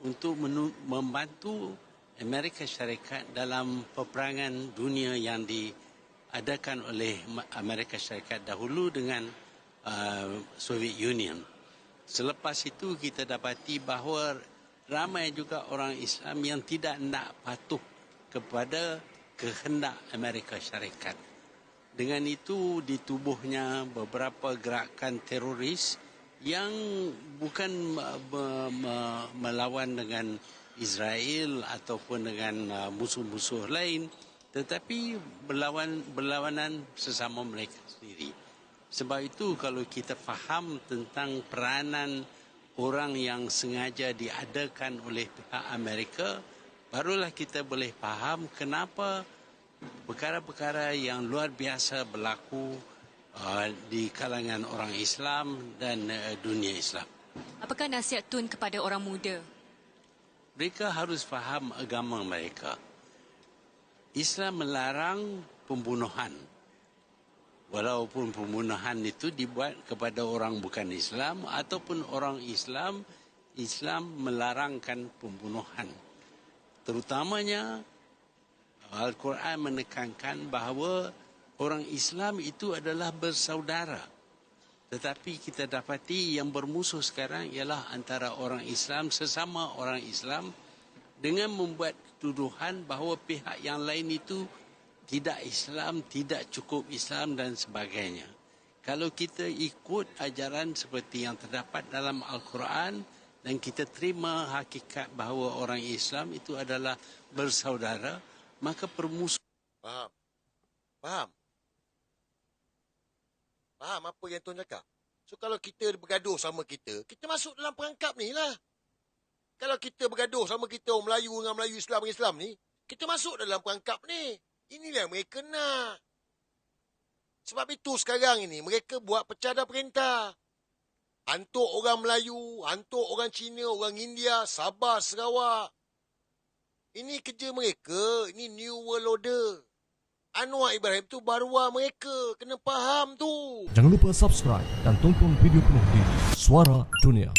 untuk membantu Amerika Syarikat dalam peperangan dunia yang diadakan oleh Amerika Syarikat dahulu dengan Soviet Union. Selepas itu kita dapati bahawa ramai juga orang Islam yang tidak nak patuh kepada kehendak Amerika Syarikat. Dengan itu ditubuhnya beberapa gerakan teroris yang bukan melawan dengan Israel ataupun dengan musuh-musuh lain, tetapi berlawanan sesama mereka sendiri. Sebab itu kalau kita faham tentang peranan orang yang sengaja diadakan oleh pihak Amerika, barulah kita boleh faham kenapa perkara-perkara yang luar biasa berlaku di kalangan orang Islam dan dunia Islam. Apakah nasihat Tun kepada orang muda? Mereka harus faham agama mereka. Islam melarang pembunuhan. Walaupun pembunuhan itu dibuat kepada orang bukan Islam ataupun orang Islam, Islam melarangkan pembunuhan. Terutamanya Al-Quran menekankan bahawa orang Islam itu adalah bersaudara. Tetapi kita dapati yang bermusuh sekarang ialah antara orang Islam sesama orang Islam dengan membuat tuduhan bahawa pihak yang lain itu tidak Islam, tidak cukup Islam dan sebagainya. Kalau kita ikut ajaran seperti yang terdapat dalam Al-Quran dan kita terima hakikat bahawa orang Islam itu adalah bersaudara, maka permusuhan. Faham apa yang Tuan cakap? So kalau kita bergaduh sama kita masuk dalam perangkap ni lah. Kalau kita bergaduh sama kita orang Melayu dengan Melayu, Islam dengan Islam ni, kita masuk dalam perangkap ni. Inilah yang mereka nak. Sebab itu sekarang ini mereka buat pecah dah perintah. Hantuk orang Melayu, hantuk orang Cina, orang India, Sabah, Sarawak. Ini kerja mereka. Ini New World Order. Anwar Ibrahim tu baruah mereka. Kena faham tu. Jangan lupa subscribe dan tonton video penuh di Suara Dunia.